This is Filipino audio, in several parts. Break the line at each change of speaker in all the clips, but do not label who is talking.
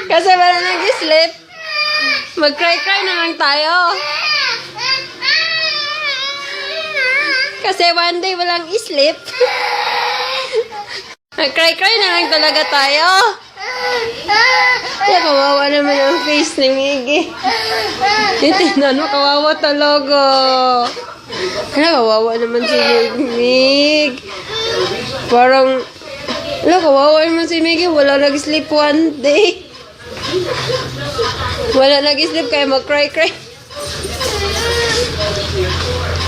Kasi wala nag-sleep. Mag-cry-cry na lang tayo. Kasi one day walang sleep. Mag-cry-cry na lang talaga tayo. Ay, kawawa naman ang face ni Miggy. Titignan mo, kawawa talaga. Ay, kawawa naman si Mig. Parang, kawawa naman si Miggy. Wala nag-sleep one day. Wala nag-sleep kaya mag-cry-cry.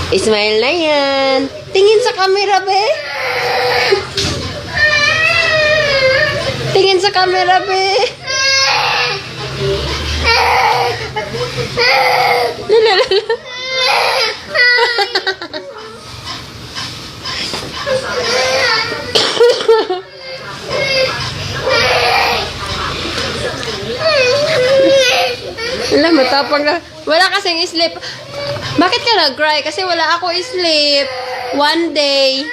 Ismail na yan. Tingin sa camera, be. Tingin sa camera, be. Wala, matapang na. Wala kasing sleep. Bakit ka nag-cry? Kasi wala ako sleep. One day.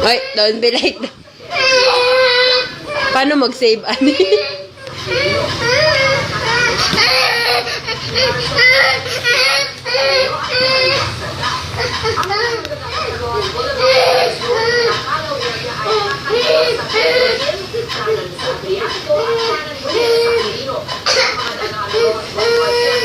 Ay, don't be like that. Paano mag-save, Ani?